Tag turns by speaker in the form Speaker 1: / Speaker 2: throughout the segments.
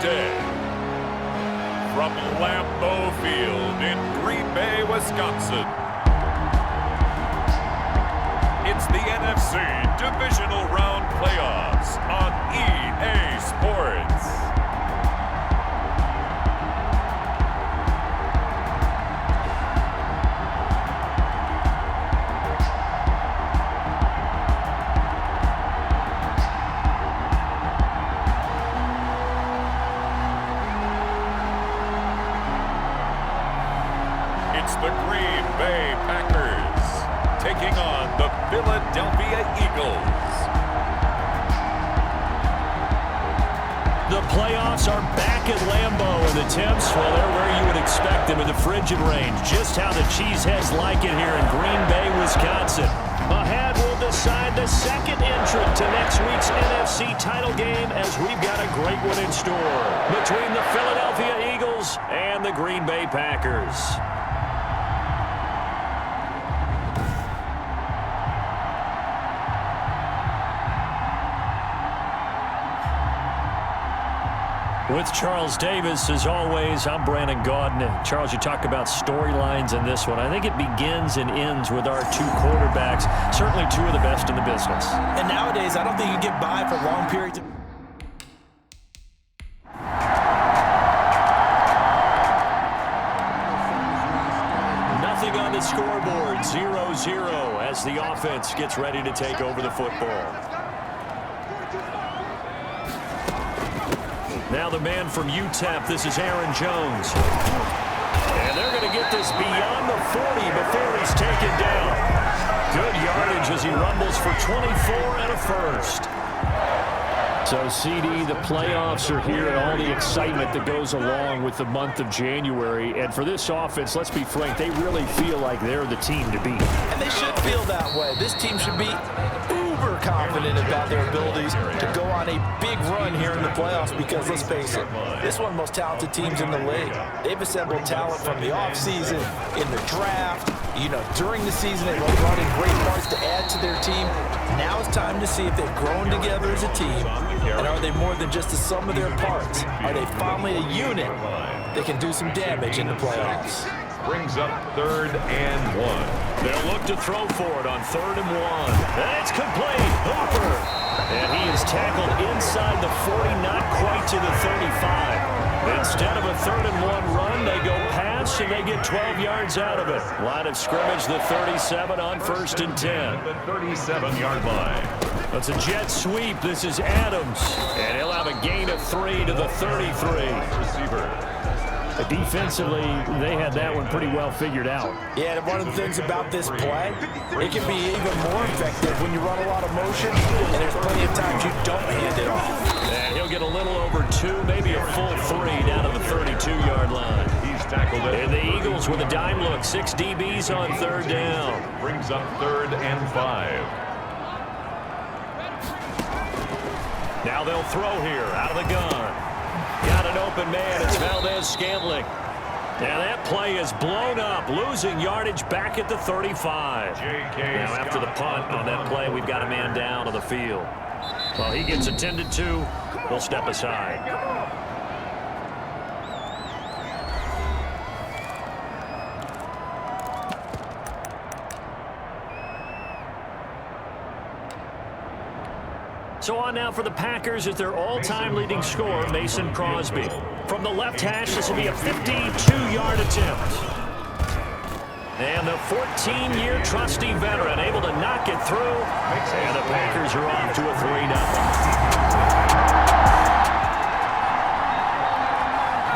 Speaker 1: today. From Lambeau Field in Green Bay, Wisconsin, it's the NFC Divisional Round Playoffs on EA Sports. It's the Green Bay Packers taking on the Philadelphia Eagles.
Speaker 2: The playoffs are back at Lambeau, and the temps, well, they're where you would expect them in the frigid range. Just how the Cheeseheads like it here in Green Bay, Wisconsin. Ahead, we'll decide the second entrant to next week's NFC title game, as we've got a great one in store between the Philadelphia Eagles and the Green Bay Packers. With Charles Davis, as always, I'm Brandon Gaudin. Charles, you talk about storylines in this one. I think it begins and ends with our two quarterbacks, certainly two of the best in the business.
Speaker 3: And nowadays, I don't think you can get by for long periods of...
Speaker 2: Nothing on the scoreboard, 0-0 as the offense gets ready to take over the football. Now the man from UTEP, this is Aaron Jones. And they're going to get this beyond the 40 before he's taken down. Good yardage as he rumbles for 24 and a first. So, CD, the playoffs are here and all the excitement that goes along with the month of January. And for this offense, let's be frank, they really feel like they're the team to beat.
Speaker 3: And they should feel that way. This team should be uber confident about their abilities to go on a big run here in the playoffs because, let's face it, this is one of the most talented teams in the league. They've assembled talent from the offseason, in the draft, during the season. They've brought in great parts to add to their team. Now it's time to see if they've grown together as a team, and are they more than just the sum of their parts? Are they finally a unit that can do some damage in the playoffs?
Speaker 1: Brings up 3rd and 1.
Speaker 2: They'll look to throw for it on 3rd and 1. That's complete. Hooper. And he is tackled inside the 40, not quite to the 35. Instead of a 3rd and 1 run, they go pass, and they get 12 yards out of it. Line of scrimmage, the 37 on 1st and 10.
Speaker 1: The 37-yard line.
Speaker 2: That's a jet sweep. This is Adams. And he'll have a gain of 3 to the 33.
Speaker 1: Receiver.
Speaker 2: Defensively, they had that one pretty well figured out.
Speaker 3: Yeah, and one of the things about this play, it can be even more effective when you run a lot of motion, and there's plenty of times you don't hand it off.
Speaker 2: And he'll get a little over 2, maybe a full 3 down to the 32-yard line.
Speaker 1: He's tackled it.
Speaker 2: And the Eagles with a dime look, 6 DBs on 3rd down.
Speaker 1: Brings up 3rd and 5.
Speaker 2: Now they'll throw here out of the gun. Got an open man. It's Valdez-Scantling. And that play is blown up, losing yardage back at the 35. Now after the punt on that play, we've got a man down on the field. Well, he gets attended to. We'll step aside. So on now for the Packers is their all-time leading scorer, Mason Crosby. From the left hash, this will be a 52-yard attempt. And the 14-year trusty veteran able to knock it through. And the Packers are off to a 3-0.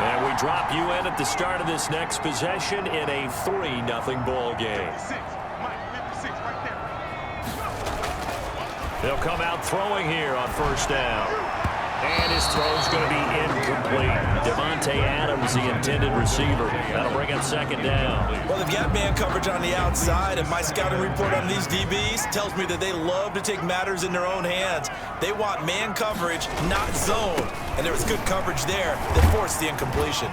Speaker 2: And we drop you in at the start of this next possession in a 3-0 ball game. They'll come out throwing here on 1st down. And his throw's going to be incomplete. Devontae Adams, the intended receiver. That'll bring up 2nd down.
Speaker 3: Well, they've got man coverage on the outside, and my scouting report on these DBs tells me that they love to take matters in their own hands. They want man coverage, not zone. And there was good coverage there that forced the incompletion.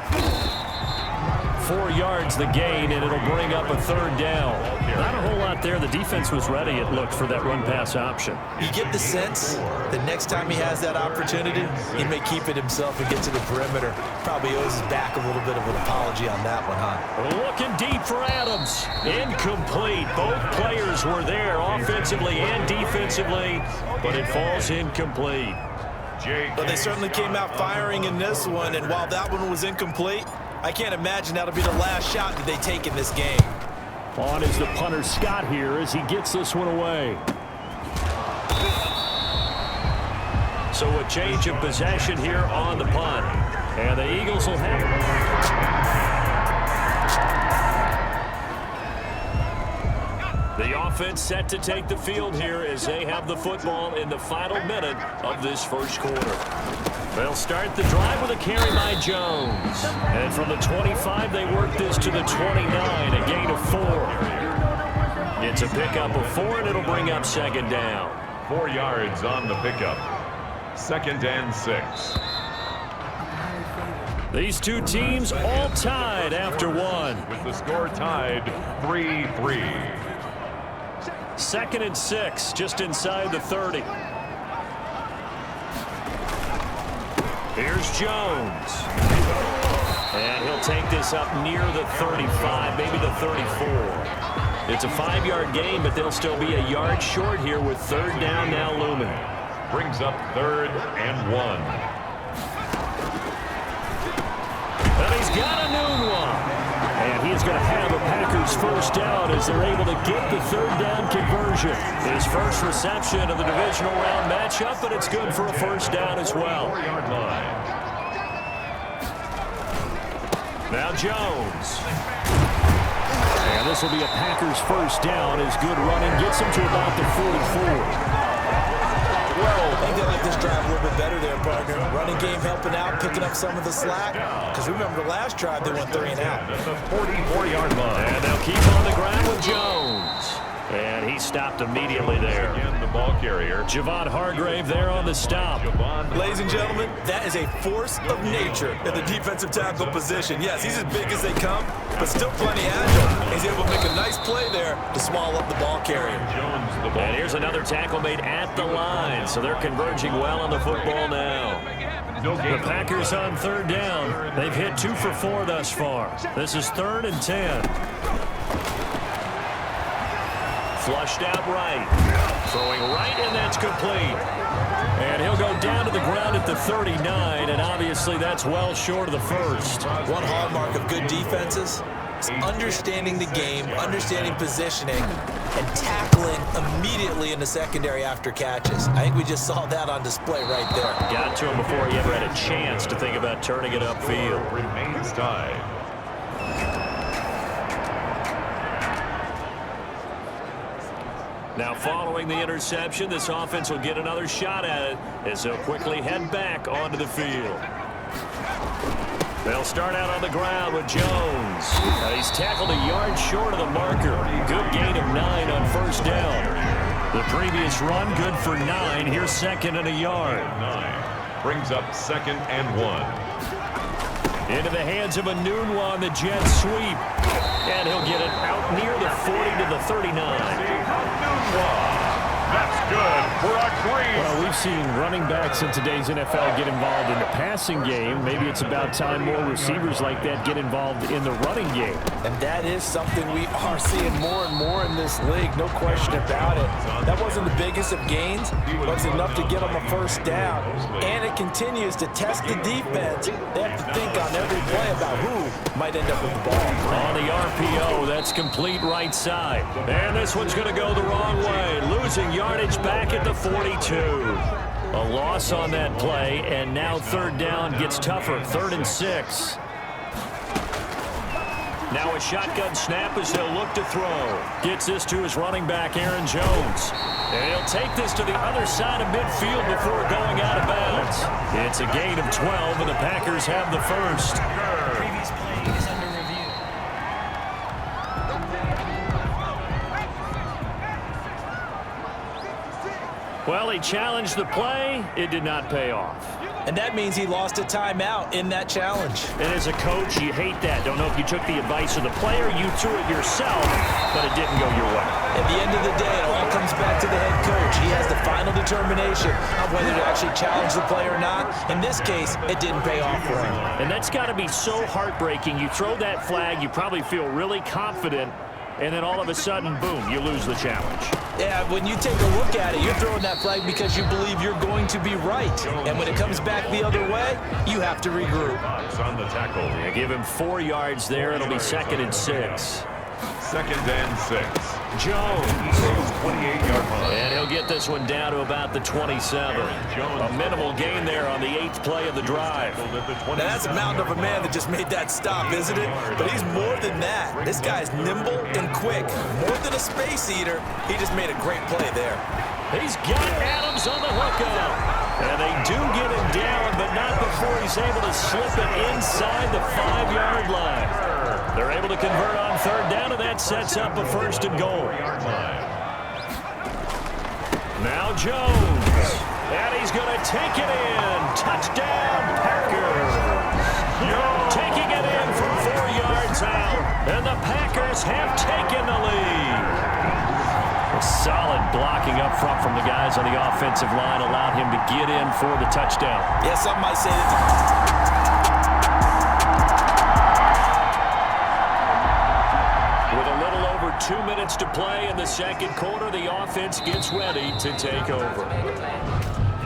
Speaker 2: 4 yards the gain, and it'll bring up a 3rd down. Not a whole lot there. The defense was ready, it looked, for that run-pass option.
Speaker 3: You get the sense that next time he has that opportunity, he may keep it himself and get to the perimeter. Probably owes his back a little bit of an apology on that one, huh?
Speaker 2: Looking deep for Adams. Incomplete. Both players were there offensively and defensively, but it falls incomplete.
Speaker 3: But they certainly came out firing in this one, and while that one was incomplete, I can't imagine that'll be the last shot that they take in this game.
Speaker 2: On is the punter Scott here as he gets this one away. So a change of possession here on the punt. And the Eagles will have it. The offense set to take the field here as they have the football in the final minute of this first quarter. They'll start the drive with a carry by Jones. And from the 25, they work this to the 29, a gain of 4. It's a pickup of 4, and it'll bring up 2nd down.
Speaker 1: 4 yards on the pickup. 2nd and 6.
Speaker 2: These two teams all tied after 1.
Speaker 1: With the score tied 3-3.
Speaker 2: 2nd and 6, just inside the 30. Here's Jones. And he'll take this up near the 35, maybe the 34. It's a 5-yard gain, but they'll still be a yard short here with 3rd down now looming.
Speaker 1: Brings up 3rd and 1.
Speaker 2: And he's got a new one. And he's going to have a Packers 1st down as they're able to get the 3rd down conversion. His first reception of the divisional round matchup, but it's good for a 1st down as well.
Speaker 1: 4-yard line.
Speaker 2: Now Jones. And this will be a Packers 1st down as good running gets him to about the 44.
Speaker 3: I think they like this drive a little bit better there, partner. Running game helping out, picking up some of the slack. Because remember the last drive, they went 3 and out.
Speaker 1: At the 44-yard line.
Speaker 2: And they'll keep on the ground with Jones. And he stopped immediately there.
Speaker 1: Again, the ball carrier.
Speaker 2: Javon Hargrave there on the stop.
Speaker 3: Ladies and gentlemen, that is a force of nature in the defensive tackle position. Yes, he's as big as they come, but still plenty agile. He's able to make a nice play there to swallow up the ball carrier.
Speaker 1: Jones, the ball.
Speaker 2: And here's another tackle made at the line, so they're converging well on the football now. The Packers on 3rd down. They've hit 2 for 4 thus far. This is 3rd and 10. Flushed out right. Throwing right, and that's complete. And he'll go down to the ground at the 39, and obviously that's well short of the 1st.
Speaker 3: One hallmark of good defenses is understanding the game, understanding positioning, and tackling immediately in the secondary after catches. I think we just saw that on display right there.
Speaker 2: Got to him before he ever had a chance to think about turning it upfield.
Speaker 1: Remains tied.
Speaker 2: Now following the interception, this offense will get another shot at it as they'll quickly head back onto the field. They'll start out on the ground with Jones. He's tackled a yard short of the marker. Good gain of 9 on 1st down. The previous run good for 9. Here's 2nd and a yard.
Speaker 1: 9. Brings up 2nd and 1.
Speaker 2: Into the hands of Enunwa on the jet sweep. And he'll get it out near the 40 to the 39.
Speaker 1: That's good for a green.
Speaker 2: Well, we've seen running backs in today's NFL get involved in the passing game. Maybe it's about time more receivers like that get involved in the running game.
Speaker 3: And that is something we are seeing more and more in this league, no question about it. That wasn't the biggest of gains, but it's enough to get them a 1st down. And it continues to test the defense. They have to think on every play about who might end up with the ball.
Speaker 2: On the RPO, that's complete right side. And this one's going to go the wrong way, losing yardage back at the 42. A loss on that play, and now 3rd down gets tougher, 3rd and 6. Now a shotgun snap as he'll look to throw. Gets this to his running back, Aaron Jones. And he'll take this to the other side of midfield before going out of bounds. It's a gain of 12, and the Packers have the 1st.
Speaker 4: Previous play is under review.
Speaker 2: Well, he challenged the play. It did not pay off.
Speaker 3: And that means he lost a timeout in that challenge.
Speaker 2: And as a coach, you hate that. Don't know if you took the advice of the player, you threw it yourself, but it didn't go your way.
Speaker 3: At the end of the day, it all comes back to the head coach. He has the final determination of whether to actually challenge the play or not. In this case, it didn't pay off for him.
Speaker 2: And that's got to be so heartbreaking. You throw that flag, you probably feel really confident, and then all of a sudden, boom, you lose the challenge.
Speaker 3: Yeah, when you take a look at it, you're throwing that flag because you believe you're going to be right. And when it comes back the other way, you have to regroup.
Speaker 1: On the tackle.
Speaker 2: Yeah, give him 4 yards there. It'll be 2nd and 6.
Speaker 1: 2nd and 6.
Speaker 2: Jones.
Speaker 1: 28-yard line.
Speaker 2: And he'll get this one down to about the 27. A minimal gain there on the 8th play of the drive.
Speaker 3: Now that's a mountain of a man that just made that stop, isn't it? But he's more than that. This guy's nimble and quick. More than a space eater, he just made a great play there.
Speaker 2: He's got Adams on the hookup. And they do get him down, but not before he's able to slip it inside the 5-yard line. They're able to convert on 3rd down, and that sets up a 1st and goal. Now Jones. And he's going to take it in. Touchdown, Packers. Taking it in from 4 yards out. And the Packers have taken the lead. Solid blocking up front from the guys on the offensive line allowed him to get in for the touchdown.
Speaker 3: Yeah, some might say that.
Speaker 2: With a little over 2 minutes to play in the 2nd quarter, the offense gets ready to take over.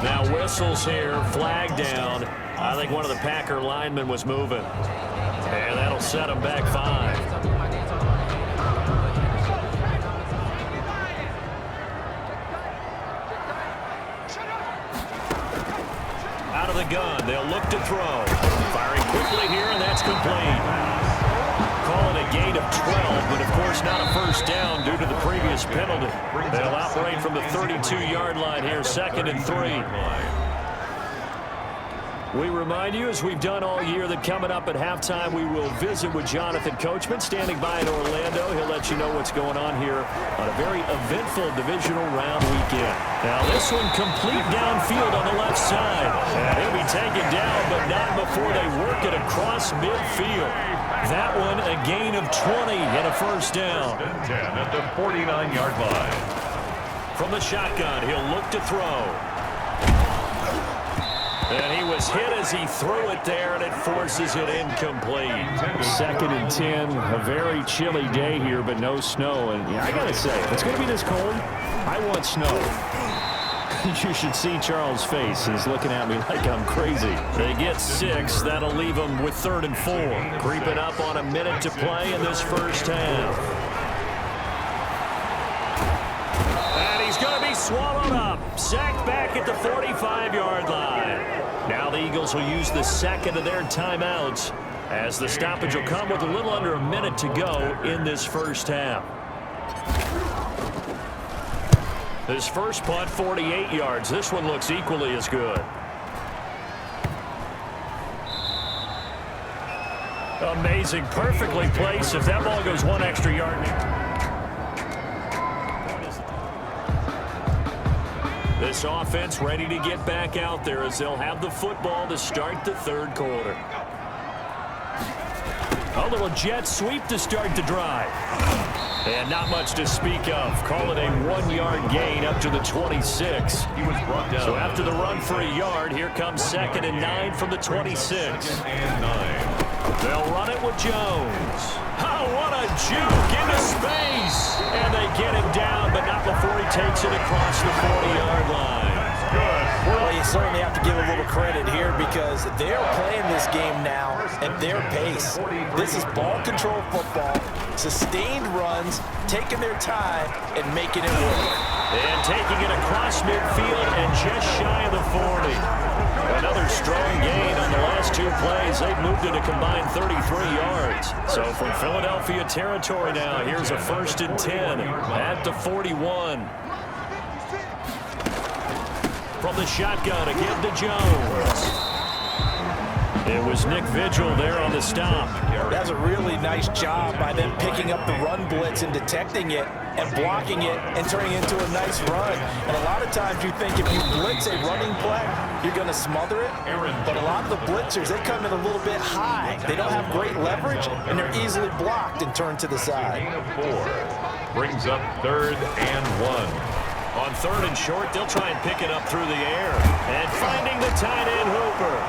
Speaker 2: Now whistles here, flag down. I think one of the Packer linemen was moving. And that'll set him back 5. Out of the gun, they'll look to throw. Firing quickly here, and that's complete. Call it a gain of 12, but of course not a 1st down due to the previous penalty. They'll operate from the 32-yard line here, 2nd and 3. We remind you, as we've done all year, that coming up at halftime, we will visit with Jonathan Coachman, standing by in Orlando. He'll let you know what's going on here on a very eventful divisional round weekend. Now, this one complete downfield on the left side. And he'll be taken down, but not before they work it across midfield. That one, a gain of 20 and a 1st down.
Speaker 1: 10 at the 49-yard line.
Speaker 2: From the shotgun, he'll look to throw. And he was hit as he threw it there, and it forces it incomplete. 2nd and 10, a very chilly day here, but no snow. And yeah, I got to say, if it's going to be this cold, I want snow. You should see Charles' face. He's looking at me like I'm crazy. They get 6. That'll leave them with 3rd and 4. Creeping up on a minute to play in this 1st half. And he's going to be swallowed up. Sacked back at the 45-yard line. Now the Eagles will use the 2nd of their timeouts as the stoppage will come with a little under a minute to go in this 1st half. This first punt, 48 yards. This one looks equally as good. Amazing. Perfectly placed. If that ball goes 1 extra yard. This offense ready to get back out there as they'll have the football to start the 3rd quarter. A little jet sweep to start the drive. And not much to speak of. Call it a 1-yard gain up to the 26.
Speaker 1: He was brought down.
Speaker 2: So after the run for a yard, here comes 2nd and 9 from the 26.
Speaker 1: 2nd and 9.
Speaker 2: They'll run it with Jones. Oh, what a juke into space. And they get him down, but not before he takes it across the 40-yard line.
Speaker 3: Well, you certainly have to give a little credit here because they're playing this game now at their pace. This is ball control football, sustained runs, taking their time, and making it work.
Speaker 2: And taking it across midfield and just shy of the 40. Another strong gain on the last 2 plays. They've moved it a combined 33 yards. So from Philadelphia territory now, here's a 1st and 10 at the 41. From the shotgun, again to Jones. It was Nick Vigil there on the stop.
Speaker 3: That's a really nice job by them picking up the run blitz and detecting it and blocking it and turning it into a nice run. And a lot of times you think if you blitz a running play, you're going to smother it. But a lot of the blitzers, they come in a little bit high. They don't have great leverage, and they're easily blocked and turned to the side.
Speaker 1: Gain of 4. Brings up 3rd and 1.
Speaker 2: On 3rd and short, they'll try and pick it up through the air. And finding the tight end Hooper.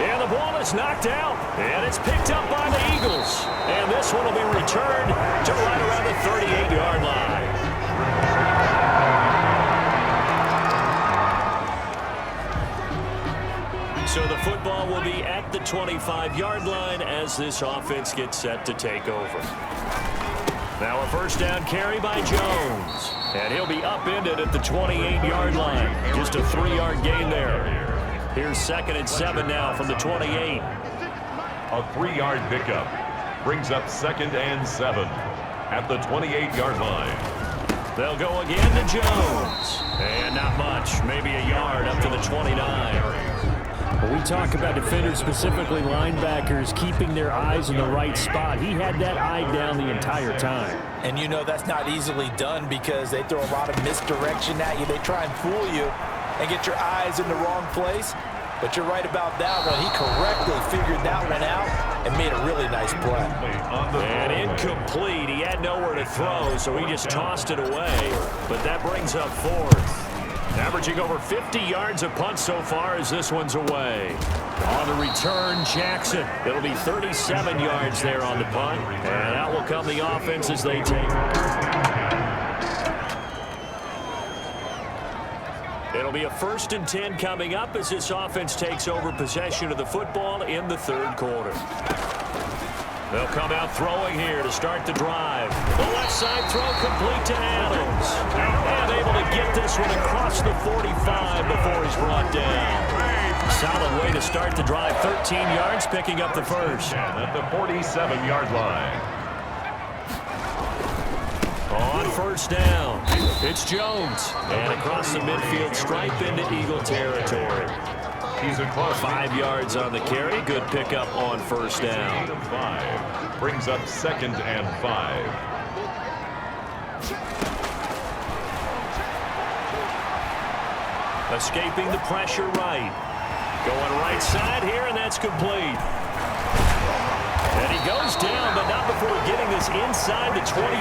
Speaker 2: And the ball is knocked out. And it's picked up by the Eagles. And this one will be returned to right around the 38-yard line. So the football will be at the 25-yard line as this offense gets set to take over. Now a first down carry by Jones. And he'll be upended at the 28-yard line. Just a 3-yard gain there. Here's 2nd and 7 now from the 28.
Speaker 1: A 3-yard pickup. Brings up 2nd and 7 at the 28-yard line.
Speaker 2: They'll go again to Jones. And not much. Maybe a yard up to the 29.
Speaker 4: When we talk about defenders, specifically linebackers, keeping their eyes in the right spot, he had that eye down the entire time.
Speaker 3: And you know that's not easily done because they throw a lot of misdirection at you. They try and fool you and get your eyes in the wrong place. But you're right about that one. He correctly figured that one out and made a really nice play.
Speaker 2: And incomplete. He had nowhere to throw, so he just tossed it away. But that brings up 4th. Averaging over 50 yards a punt so far as this one's away. On the return, Jackson. It'll be 37 yards there on the punt. And out will come the offense as they take. It'll be a 1st and 10 coming up as this offense takes over possession of the football in the 3rd quarter. They'll come out throwing here to start the drive. The left side throw complete to Adams. And able to get this one across the 45 before he's brought down. Solid way to start the drive. 13 yards, picking up the first.
Speaker 1: At the 47-yard line.
Speaker 2: On 1st down, it's Jones. And across the midfield stripe into Eagle territory.
Speaker 1: He's across
Speaker 2: 5 yards on the carry. Good pickup on 1st down.
Speaker 1: 5. Brings up 2nd and 5.
Speaker 2: Escaping the pressure right. Going right side here, and that's complete. And he goes down, but not before getting this inside the 25.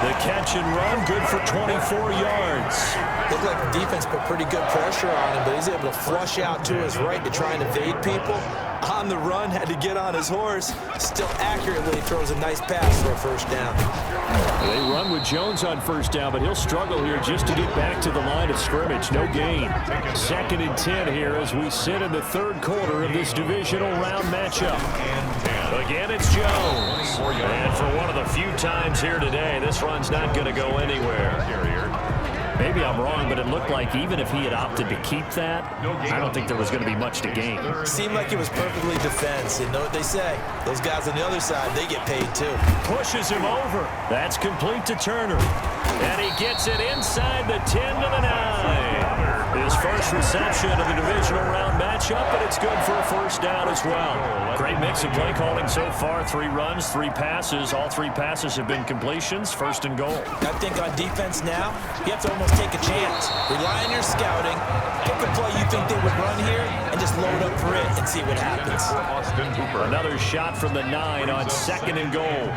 Speaker 2: The catch and run, good for 24 yards.
Speaker 3: Looked like the defense put pretty good pressure on him, but he's able to flush out to his right to try and evade people. On the run, had to get on his horse. Still accurately throws a nice pass for a 1st down.
Speaker 4: They run with Jones on 1st down, but he'll struggle here just to get back to the line of scrimmage. No gain. 2nd and 10 here as we sit in the 3rd quarter of this divisional round matchup.
Speaker 2: Again, it's Jones. And for one of the few times here today, this run's not going to go anywhere.
Speaker 4: Maybe I'm wrong, but it looked like even if he had opted to keep that, I don't think there was going to be much to gain.
Speaker 3: Seemed like it was perfectly defense. And know what they say? Those guys on the other side, they get paid too.
Speaker 2: Pushes him over. That's complete to Turner. And he gets it inside the 10 to the 9. His first reception of the divisional round matchup, but it's good for a 1st down as well. Great mix of play calling so far. 3 runs, 3 passes. All 3 passes have been completions. 1st and goal.
Speaker 3: I think on defense now, you have to almost take a chance. Rely on your scouting. Pick a play you think they would run here and just load up for it and see what happens.
Speaker 2: Another shot from the 9 on 2nd and goal.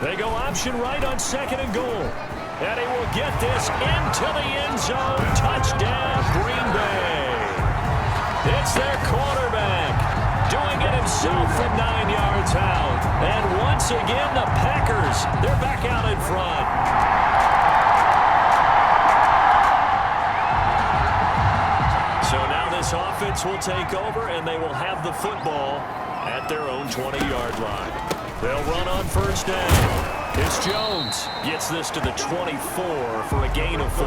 Speaker 2: They go option right on 2nd and goal. And he will get this into the end zone. Touchdown, Green Bay. It's their quarterback doing it himself from 9 yards out. And once again, the Packers, they're back out in front. So now this offense will take over, and they will have the football at their own 20-yard line. They'll run on 1st down. It's Jones. Gets this to the 24 for a gain of 4.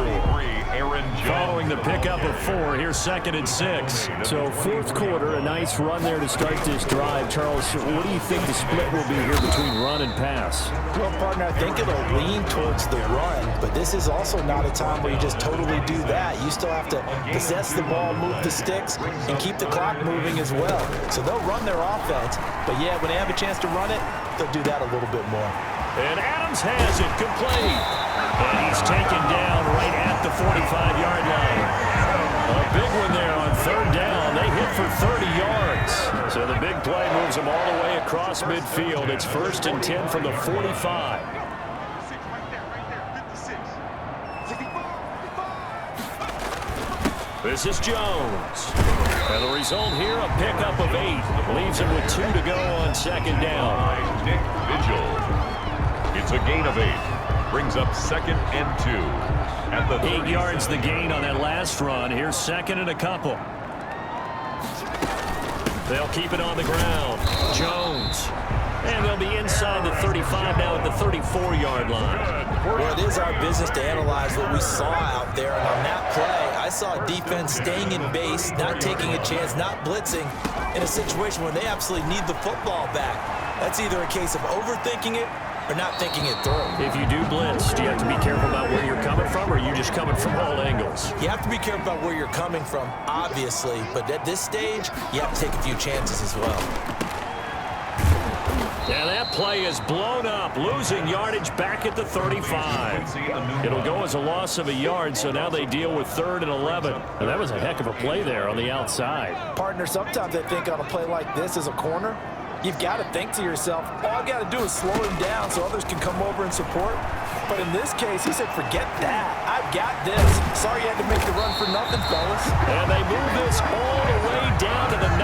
Speaker 2: Following the pickup of 4, here's 2nd and 6.
Speaker 4: So 4th quarter, a nice run there to start this drive. Charles, what do you think the split will be here between run and pass?
Speaker 3: Well, partner, I think it'll lean towards the run, but this is also not a time where you just totally do that. You still have to possess the ball, move the sticks, and keep the clock moving as well. So they'll run their offense, but yeah, when they have a chance to run it, they'll do that a little bit more.
Speaker 2: And Adams has it complete. And he's taken down right at the 45-yard line. A big one there on third down. They hit for 30 yards. So the big play moves them all the way across midfield. It's 1st and 10 from the 45. This is Jones. And the result here, a pickup of 8. Leaves him with 2 to go on second down.
Speaker 1: Nick Vigil. It's a gain of 8. Brings up 2nd and 2. At the
Speaker 2: 8 yards the gain on that last run. Here's 2nd and a couple. They'll keep it on the ground. Jones. And they'll be inside the 35 now at the 34-yard line.
Speaker 3: Well, it is our business to analyze what we saw out there. And on that play, I saw defense staying in base, not taking a chance, not blitzing in a situation where they absolutely need the football back. That's either a case of overthinking it or not thinking it through.
Speaker 2: If you do blitz, do you have to be careful about where you're coming from, or are you just coming from all angles?
Speaker 3: You have to be careful about where you're coming from, obviously. But at this stage, you have to take a few chances as well.
Speaker 2: And that play is blown up, losing yardage back at the 35. It'll go as a loss of a yard, so now they deal with 3rd and 11. And that was a heck of a play there on the outside.
Speaker 3: Partner, sometimes I think on a play like this as a corner, you've got to think to yourself, all I've got to do is slow him down so others can come over and support. But in this case, he said, forget that. I've got this. Sorry you had to make the run for nothing, fellas.
Speaker 2: And they move this all the way down to the 9.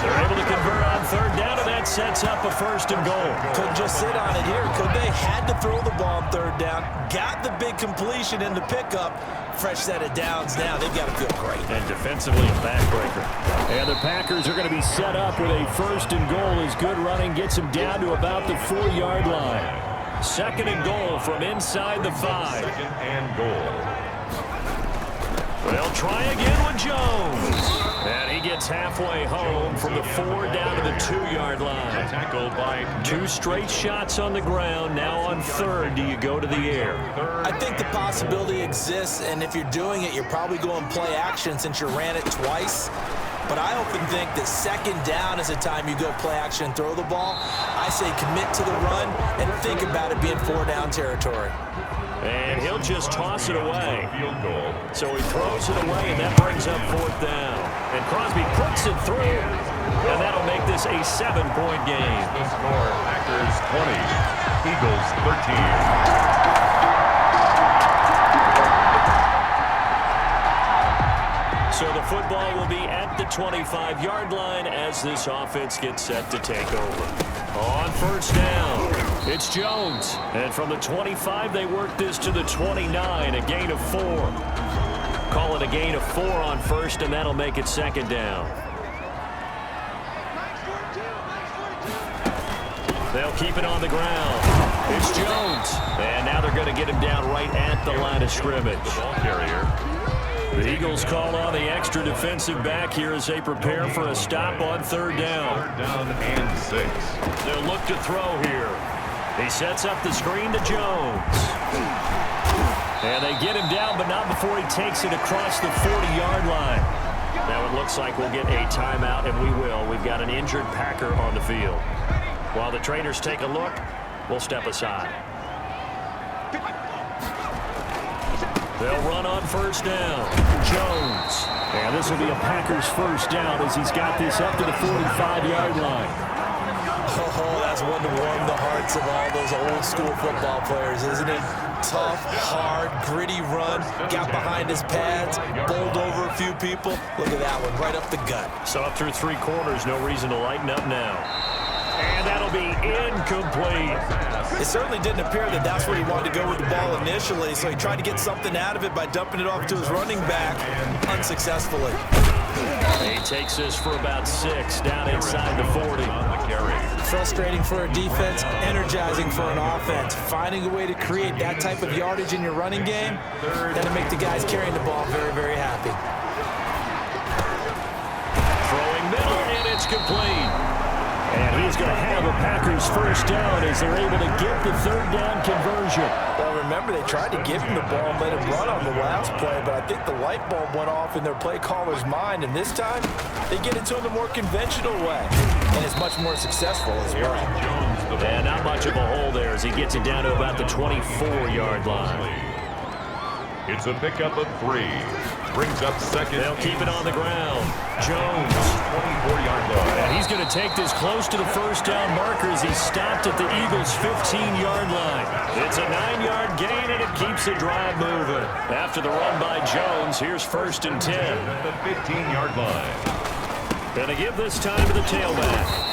Speaker 2: They're able to convert on 3rd down, and that sets up a 1st and goal.
Speaker 3: Couldn't just sit on it here, could they? Had to throw the ball on 3rd down. Got the big completion in the pickup. Fresh set of downs now. They've got to feel great.
Speaker 2: And defensively, a backbreaker. And the Packers are going to be set up with a 1st and goal as good running gets them down to about the 4-yard line. 2nd and goal from inside the 5.
Speaker 1: 2nd and goal.
Speaker 2: They'll try again with Jones. And he gets halfway home from the 4 down to the 2-yard line.
Speaker 1: Tackled by
Speaker 2: 2 straight shots on the ground. Now on 3rd, do you go to the air?
Speaker 3: I think the possibility exists, and if you're doing it, you're probably going play action since you ran it twice. But I often think that 2nd down is a time you go play action and throw the ball. I say commit to the run and think about it being 4-down territory.
Speaker 2: And he'll just toss it away.
Speaker 1: field goal.
Speaker 2: So he throws it away, and that brings up 4th down. And Crosby puts it through, and that'll make this a 7-point game.
Speaker 1: The score, Packers 20, Eagles 13.
Speaker 2: So the football will be at the 25-yard line as this offense gets set to take over. On 1st down, it's Jones. And from the 25, they work this to the 29, a gain of 4. Call it a gain of 4 on 1st, and that'll make it 2nd down. They'll keep it on the ground. It's Jones. And now they're going to get him down right at the line of scrimmage.
Speaker 1: The ball carrier.
Speaker 2: The Eagles call on the extra defensive back here as they prepare for a stop on 3rd down.
Speaker 1: 3rd down and 6.
Speaker 2: They'll look to throw here. He sets up the screen to Jones. And they get him down, but not before he takes it across the 40-yard line. Now it looks like we'll get a timeout, and we will. We've got an injured Packer on the field. While the trainers take a look, we'll step aside. They'll run on 1st down. Jones. And this will be a Packers 1st down as he's got this up to the 45-yard line.
Speaker 3: Oh, that's one to warm the hearts of all those old school football players, isn't it? Tough, hard, gritty run. Got behind his pads, bowled over a few people. Look at that one, right up the gut.
Speaker 2: So up through 3 quarters, no reason to lighten up now. And that'll be incomplete.
Speaker 3: It certainly didn't appear that that's where he wanted to go with the ball initially, so he tried to get something out of it by dumping it off to his running back unsuccessfully.
Speaker 2: He takes this for about 6 down inside the 40.
Speaker 3: Frustrating for a defense, energizing for an offense. Finding a way to create that type of yardage in your running game, that'll make the guys carrying the ball very, very happy.
Speaker 2: Throwing middle, and it's complete. And he's going to have a Packers 1st down as they're able to get the 3rd down conversion.
Speaker 3: Well, remember, they tried to give him the ball and let him run on the last play, but I think the light bulb went off in their play caller's mind, and this time they get it to him the more conventional way, and it's much more successful as well.
Speaker 1: Jones
Speaker 2: And not much of a hole there as he gets it down to about the 24-yard line.
Speaker 1: It's a pickup of 3. Brings up second.
Speaker 2: They'll keep it on the ground. Jones.
Speaker 1: 24-yard line.
Speaker 2: And he's going to take this close to the first down marker as he stopped at the Eagles' 15-yard line. It's a 9-yard gain, and it keeps the drive moving. After the run by Jones, here's 1st and 10.
Speaker 1: At the 15-yard line.
Speaker 2: Going to give this time to the tailback.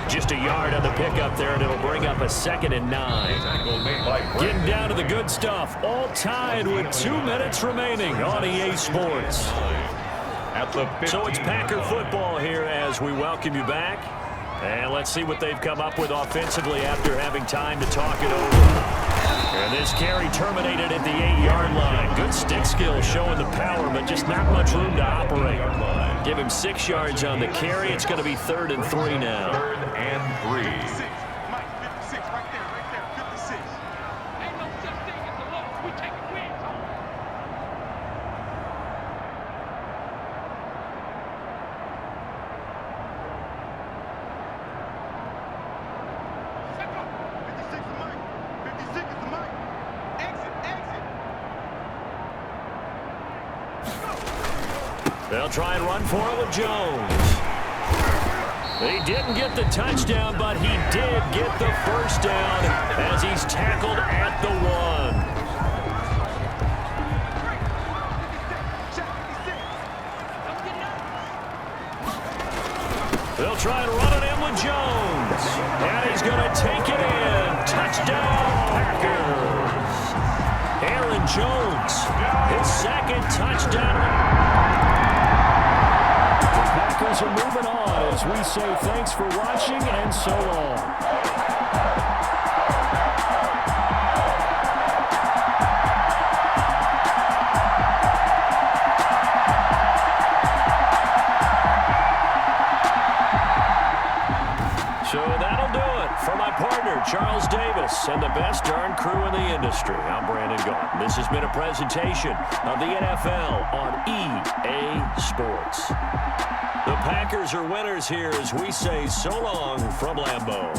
Speaker 2: Just a yard on the pickup there, and it'll bring up a 2nd and 9. Getting down to the good stuff. All tied with 2 minutes remaining on EA Sports. So it's Packer football here as we welcome you back. And let's see what they've come up with offensively after having time to talk it over. And this carry terminated at the 8-yard line. Good stick skill showing the power, but just not much room to operate. Give him 6 yards on the carry. It's going to be 3rd and 3 now.
Speaker 1: 3rd and 3.
Speaker 2: They'll try and run for it with Jones. He didn't get the touchdown, but he did get the first down as he's tackled at the 1. They'll try and run it in with Jones. And he's going to take it in. Touchdown, Packers. Aaron Jones, his 2nd touchdown. Packers are moving on as we say thanks for watching and so long. So that'll do it for my partner, Charles Davis, and the best darn crew in the industry. I'm Brandon Gault. This has been a presentation of the NFL on EA Sports. The Packers are winners here as we say so long from Lambeau.